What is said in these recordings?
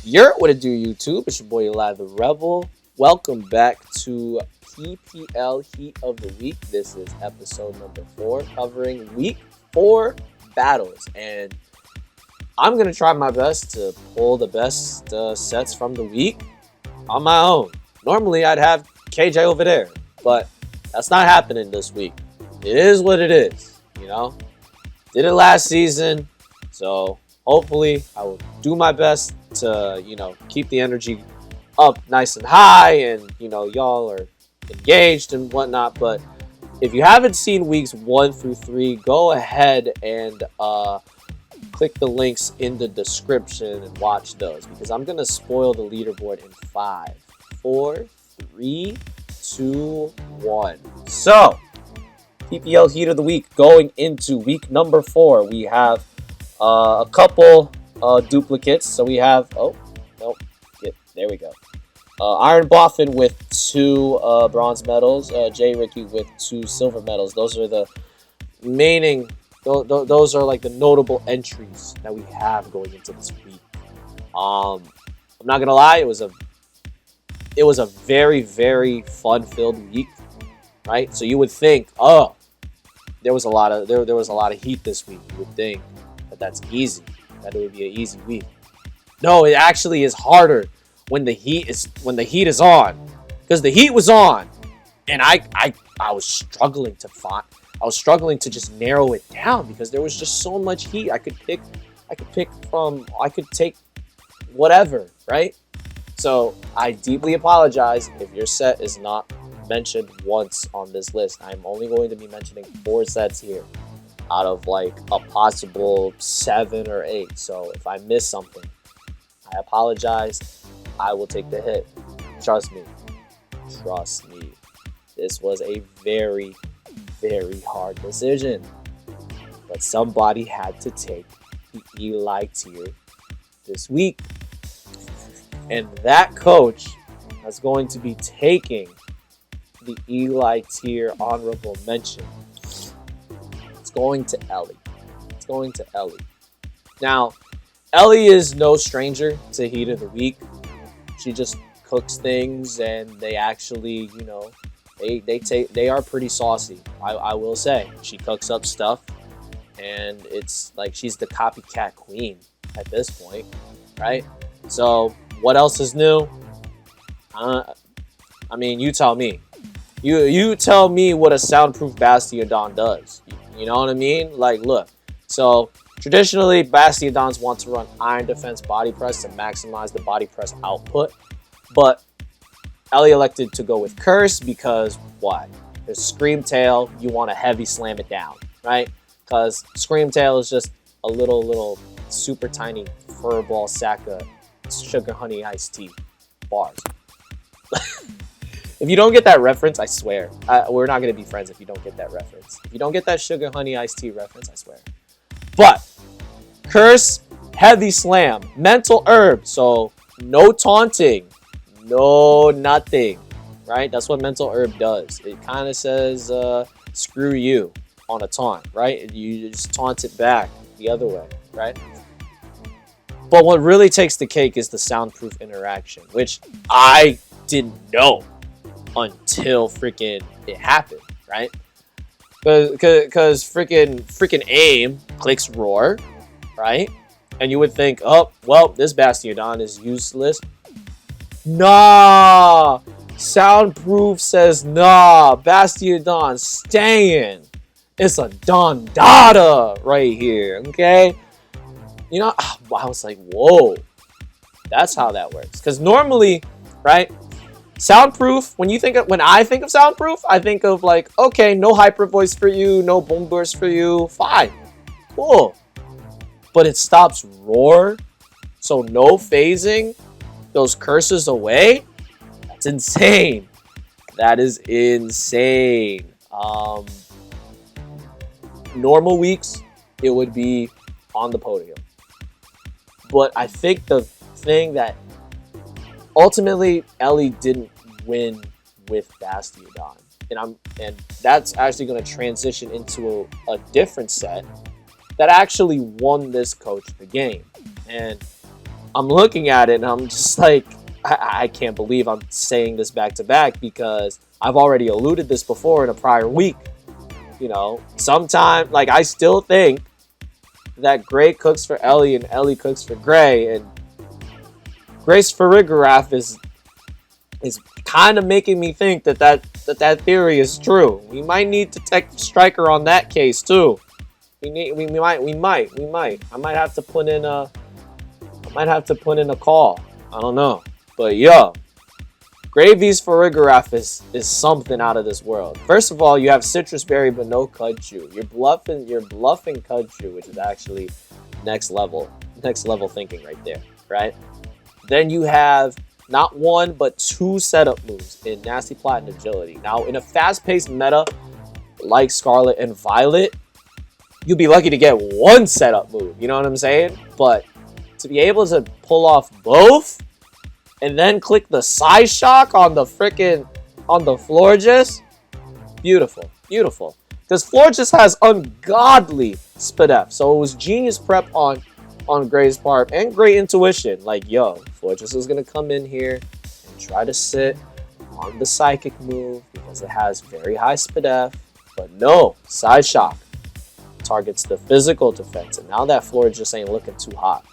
You're what it do, YouTube. It's your boy Eli the Rebel. Welcome back to PPL Heat of the Week. This is episode number 4, covering week 4 battles. And I'm going to try my best to pull the best sets from the week on my own. Normally, I'd have KJ over there, but that's not happening this week. It is what it is, you know? Did it last season, so hopefully I will do my best to, keep the energy up nice and high and, y'all are engaged and whatnot. But if you haven't seen weeks 1 through 3, go ahead and click the links in the description and watch those, because I'm going to spoil the leaderboard in 5, 4, 3, 2, 1. So, PPL Heat of the Week going into week number 4. We have a couple duplicates. So we have, there we go. Iron Boffin with 2 bronze medals. Jay Ricky with 2 silver medals. Those are the remaining, those are like the notable entries that we have going into this week. I'm not going to lie, it was a very, very fun-filled week, right? So you would think, there was a lot of heat this week. You would think that's easy, that it would be an easy week. No, it actually is harder when the heat is on, because the heat was on, and I was struggling to just narrow it down, because there was just so much heat. I could take whatever, right? So I deeply apologize if your set is not mentioned once on this list. I'm only going to be mentioning 4 sets here out of like a possible 7 or 8. So if I miss something, I apologize. I will take the hit. Trust me. This was a very, very hard decision. But somebody had to take the Eli tier this week. And that coach is going to be taking the Eli tier honorable mention. It's going to Ellie. Now, Ellie is no stranger to Heat of the Week. She just cooks things, and they actually, they are pretty saucy. I will say, she cooks up stuff, and it's like she's the copycat queen at this point, right? So, what else is new? You tell me. You tell me what a soundproof Bastiodon does. You know what I mean? Like, look. So, traditionally, Bastiodons want to run Iron Defense Body Press to maximize the body press output. But Ellie elected to go with Curse because, why? There's Scream Tail. You want to heavy slam it down, right? Because Scream Tail is just a little super tiny furball sack of sugar honey iced tea bars. If you don't get that reference, I swear, we're not going to be friends if you don't get that reference. If you don't get that sugar honey iced tea reference, I swear. But, Curse, Heavy Slam, Mental Herb, so no taunting, no nothing, right? That's what Mental Herb does. It kind of says, screw you on a taunt, right? You just taunt it back the other way, right? But what really takes the cake is the soundproof interaction, which I didn't know until freaking it happened, right? Because freaking aim clicks roar, right? And you would think, oh, well, this Bastiodon is useless. Nah! Soundproof says, nah, Bastiodon staying. It's a Don Dada right here, okay? I was like, whoa. That's how that works. Because normally, right, soundproof, when I think of soundproof, I think of like, okay, no hyper voice for you, no boom burst for you, fine, cool. But it stops roar, so no phasing, those curses away. That's insane. That is insane. Normal weeks, it would be on the podium. But I think the thing that ultimately Ellie didn't win with Bastiodon, and that's actually going to transition into a different set that actually won this coach the game. And I'm looking at it and I'm just like, I can't believe I'm saying this back to back because I've already alluded this before in a prior week. Sometime, like, I still think that Gray cooks for Ellie and Ellie cooks for Gray, and Gray's Farigarath is kind of making me think that theory is true. We might need Detective Striker on that case too. We might. I might have to put in a call. I don't know, but yo, Gravy's Farigarath is something out of this world. First of all, you have Citrus Berry but no Kudchu. You're bluffing Kudchu, which is actually next level thinking right there, right? Then you have not one but two setup moves in Nasty Plot and Agility. Now, in a fast-paced meta like Scarlet and Violet, you'd be lucky to get one setup move. You know what I'm saying? But to be able to pull off both and then click the Psy Shock on the Florges, beautiful. Because Florges has ungodly Spadef, so it was genius prep on Gray's part and great intuition. Like, yo, Florges is gonna come in here and try to sit on the Psychic move because it has very high Spadef, but no, Psy Shock targets the physical defense, and now that Florges ain't looking too hot.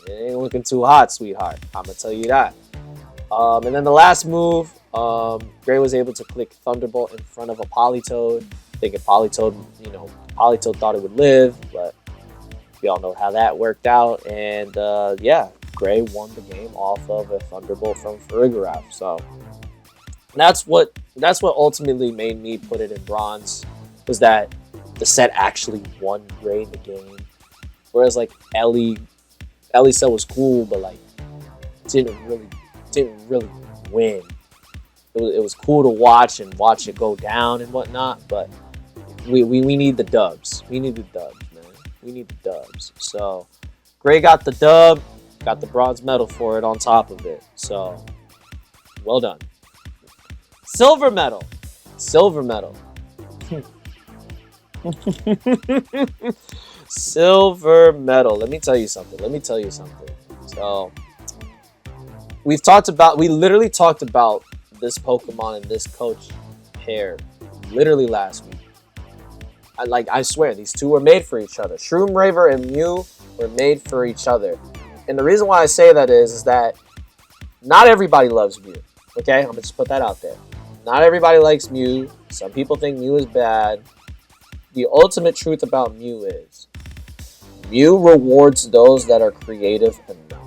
It ain't looking too hot, sweetheart. I'm gonna tell you that. And then the last move, Gray was able to click Thunderbolt in front of a Politoed, thinking Politoed thought it would live, but we all know how that worked out. And yeah, Gray won the game off of a Thunderbolt from Farigarath. So that's what ultimately made me put it in bronze, was that the set actually won Gray the game. Whereas like Ellie set was cool, but like didn't really win. It was cool to watch it go down and whatnot, but we need the dubs. We need the dubs, man. We need the dubs. So Gray got the dub, got the bronze medal for it on top of it. So well done. Silver medal. Silver medal. Let me tell you something. So we literally talked about this Pokemon and this coach pair literally last week. I swear, these two were made for each other. Shroom Raver and Mew were made for each other. And the reason why I say that is that not everybody loves Mew. Okay, I'm gonna just put that out there. Not everybody likes Mew. Some people think Mew is bad. The ultimate truth about Mew is Mew rewards those that are creative enough.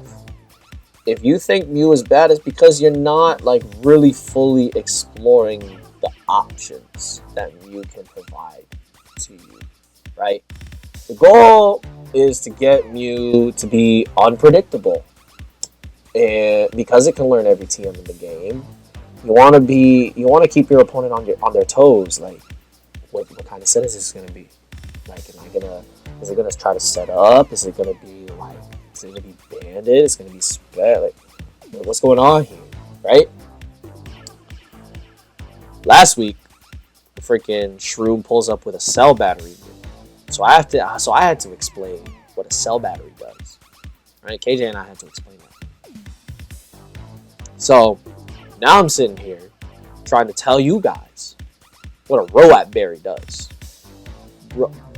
If you think Mew is bad, it's because you're not like really fully exploring the options that Mew can provide to you, right? The goal is to get Mew to be unpredictable, and because it can learn every TM in the game, you want to keep your opponent on their toes. Like, what kind of set is this going to be? Like, is it going to try to set up? Is it going to be banded? Is it going to be spread? Like, what's going on here, right? Last week, the freaking Shroom pulls up with a cell battery. So I had to explain what a cell battery does. Right? KJ and I had to explain that. So now I'm sitting here trying to tell you guys what a Roap Berry does.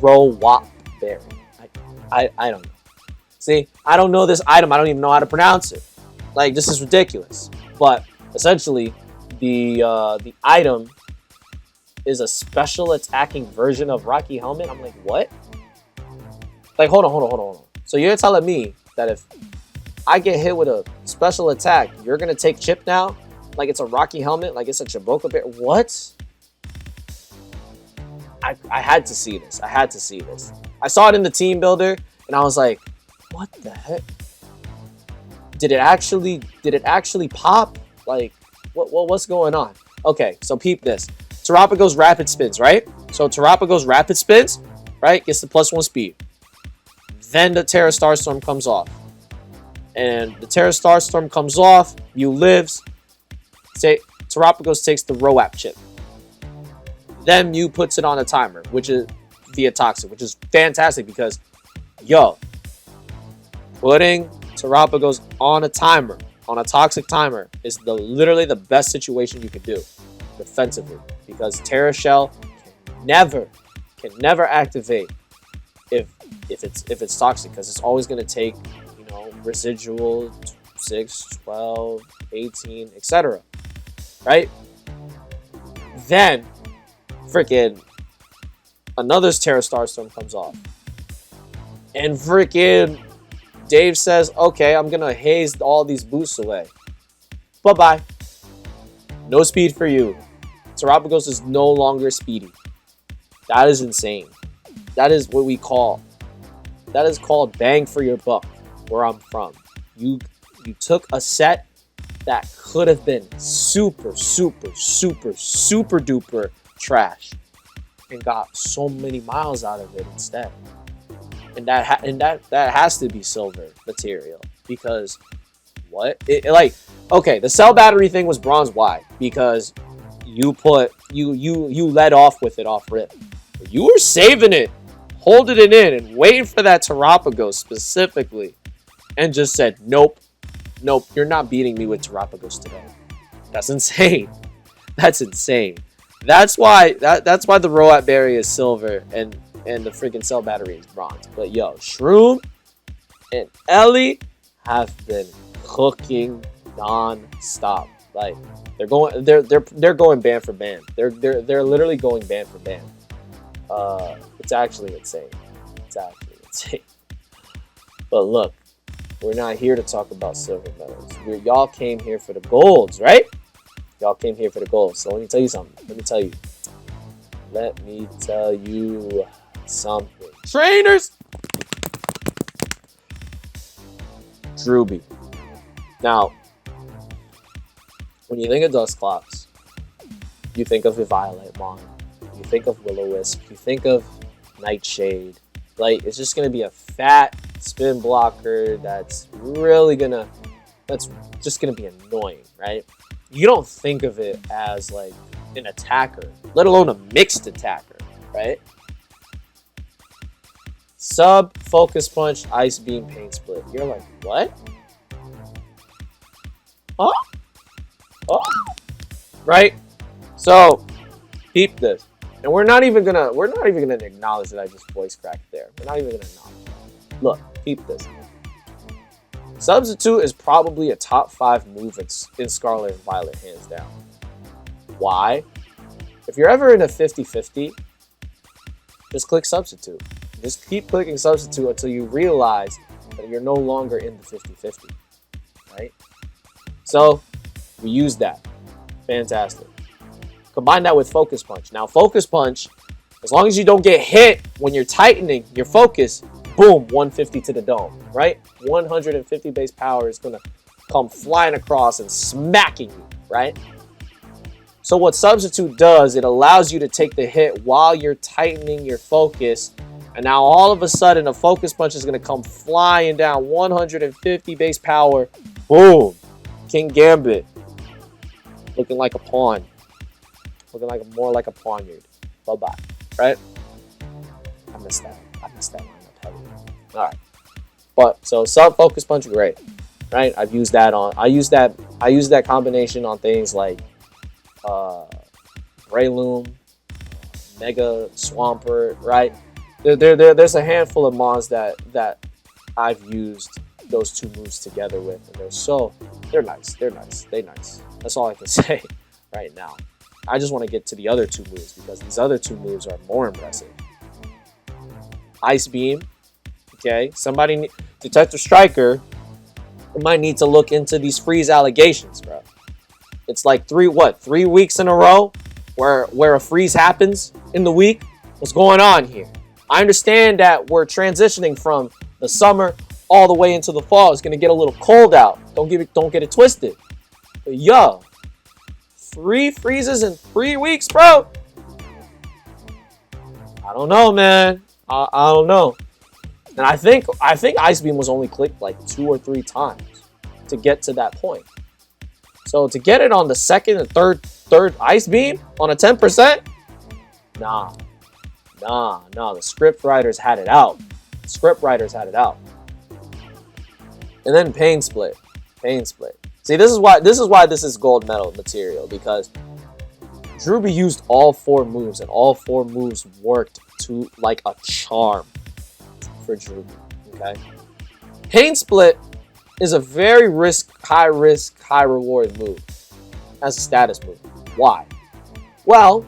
Roap Berry. I don't know. See, I don't know this item. I don't even know how to pronounce it. Like, this is ridiculous. But essentially, the item is a special attacking version of Rocky Helmet. I'm like, what? Like, hold on. So you're telling me that if I get hit with a special attack, you're gonna take chip now? Like it's a Rocky Helmet? Like it's a Chiboka Bear? What? I had to see this. I saw it in the team builder, and I was like, what the heck? Did it actually pop? Like, what's going on? Okay, so peep this. Terrapago's Rapid Spins, right? So Terrapago's Rapid Spins, right? Gets the +1 speed. Then the Terra Starstorm comes off. And the Terra Starstorm comes off, Mew lives. Terrapagos takes the Roap chip. Then Mew puts it on a timer, which is via Toxic, which is fantastic because, yo, putting Terapagos on a timer, on a toxic timer, is literally the best situation you could do defensively, because Terra Shell can never activate if it's toxic, because it's always going to take, residual 6, 12, 18, etc. Right? Then freaking another Terra Starstorm comes off, and freaking Dave says, okay, I'm gonna haze all these boosts away. Bye-bye. No speed for you. Terapagos is no longer speedy. That is insane. That is what that is called bang for your buck, where I'm from. You took a set that could have been super duper trash and got so many miles out of it instead. And that has to be silver material, because the cell battery thing was bronze. Why? Because you led off with it off rip. You were saving it, holding it in, and waiting for that Terapagos specifically, and just said, nope, you're not beating me with Terapagos today. That's insane. That's insane. That's why the Roat Berry is silver and the freaking cell battery is bronze. But yo, Shroom and Ellie have been cooking non-stop. Like they're going band for band. They're literally going band for band. It's actually insane. But look, we're not here to talk about silver medals. Y'all came here for the golds, right? Y'all came here for the golds. So let me tell you something. Let me tell you something. Trainers! Drewby. Now, when you think of Dusclops, you think of Violet Mon. You think of Will-O-Wisp. You think of Nightshade. Like, it's just going to be a fat spin blocker that's just going to be annoying, right? You don't think of it as, like, an attacker, let alone a mixed attacker, right? Sub, Focus Punch, Ice Beam, Pain Split. You're like, what? Huh? Oh. Right? So, peep this. And we're not even gonna acknowledge that I just voice cracked there. We're not even gonna acknowledge that. Look, peep this. Substitute is probably a top 5 move in Scarlet and Violet, hands down. Why? If you're ever in a 50-50, just click Substitute. Just keep clicking Substitute until you realize that you're no longer in the 50-50, right? So, we use that. Fantastic. Combine that with Focus Punch. Now, Focus Punch, as long as you don't get hit when you're tightening your focus, boom, 150 to the dome, right? 150 base power is going to come flying across and smacking you, right? So what Substitute does, it allows you to take the hit while you're tightening your focus. And now all of a sudden, a Focus Punch is going to come flying down 150 base power. Boom. King Gambit. Looking like a pawn. Looking like more like a pawnyard. Bye-bye. Right? I missed that lineup heavy. Alright. But so sub Focus Punch, great. Right? I use that combination on things like Breloom, Mega Swampert, right? There's a handful of mons that I've used those two moves together with, and they're nice. That's all I can say right now. I just want to get to the other two moves, because these other two moves are more impressive. Ice Beam, okay? Detective Striker might need to look into these freeze allegations, bro. It's like 3 weeks in a row where a freeze happens in the week. What's going on here? I understand that we're transitioning from the summer all the way into the fall. It's gonna get a little cold out. Don't get it twisted. But yo, 3 freezes in 3 weeks, bro. I don't know, man. I don't know. And I think Ice Beam was only clicked like 2 or 3 times to get to that point. So to get it on the second and third Ice Beam on a 10%, nah. The script writers had it out. And then Pain Split. Pain Split. See, this is why this is gold medal material, because Drewby used all 4 moves, and all 4 moves worked to like a charm for Drewby. Okay? Pain Split is a very high risk, high reward move as a status move. Why? Well,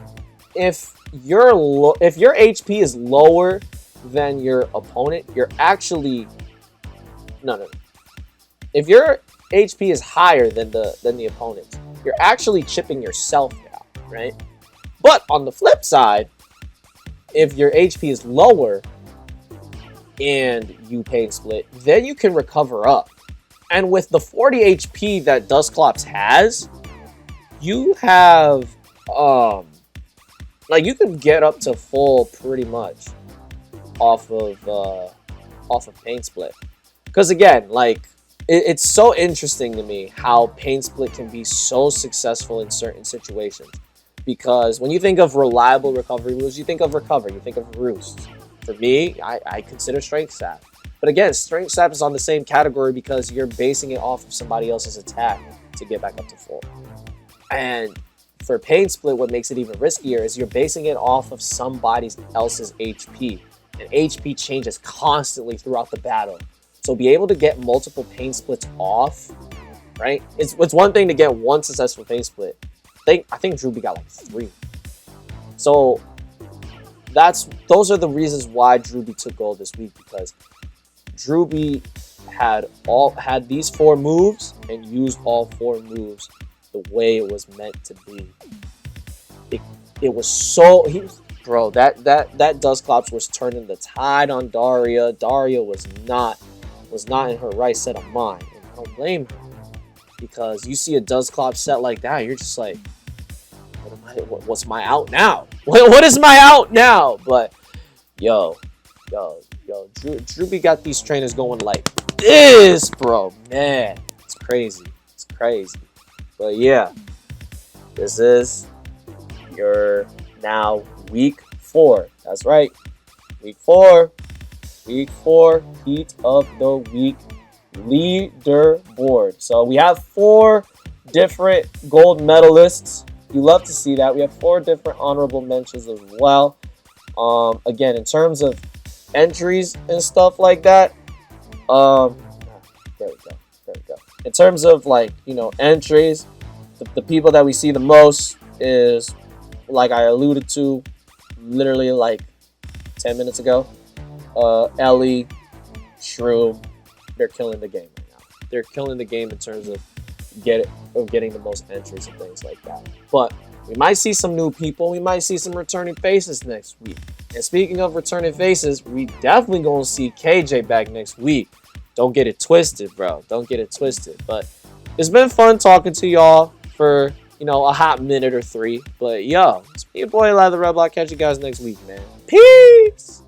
if your HP is lower than your opponent, you're actually no. If your HP is higher than the opponent's, you're actually chipping yourself down, right? But on the flip side, if your HP is lower and you Pain Split, then you can recover up. And with the 40 HP that Dusclops has, you have like you can get up to full pretty much off of Pain Split. Because again, like it's so interesting to me how Pain Split can be so successful in certain situations. Because when you think of reliable recovery moves, you think of recover, you think of roost. For me, I consider Strength Sap. But again, Strength Sap is on the same category because you're basing it off of somebody else's attack to get back up to full. And for Pain Split, what makes it even riskier is you're basing it off of somebody else's HP. And HP changes constantly throughout the battle. So be able to get multiple Pain Splits off, right? It's one thing to get one successful Pain Split. I think Drewby got like 3. So those are the reasons why Drewby took gold this week, because Drewby had these 4 moves and used all 4 moves the way it was meant to be. It was so bro, that Dusclops was turning the tide on Daria. Daria was not in her right set of mind, and I don't blame her, because you see a Dusclops set like that, you're just like, what's my out now? What is my out now? But yo, Drewby got these trainers going like this, bro. Man, it's crazy. But yeah, this is your now week 4. That's right, week 4. Week 4 Heat of the Week leaderboard. So we have 4 different gold medalists. You love to see that. We have 4 different honorable mentions as well. Again, in terms of entries and stuff like that, there we go. In terms of like, entries, the people that we see the most is, like I alluded to literally like 10 minutes ago, Ellie, Shroom. They're killing the game right now. They're killing the game in terms of getting the most entries and things like that. But we might see some new people. We might see some returning faces next week. And speaking of returning faces, we definitely gonna see KJ back next week. Don't get it twisted, bro. Don't get it twisted. But it's been fun talking to y'all for, a hot minute or 3. But yo, it's me, your boy, Eli the Red Block. Catch you guys next week, man. Peace!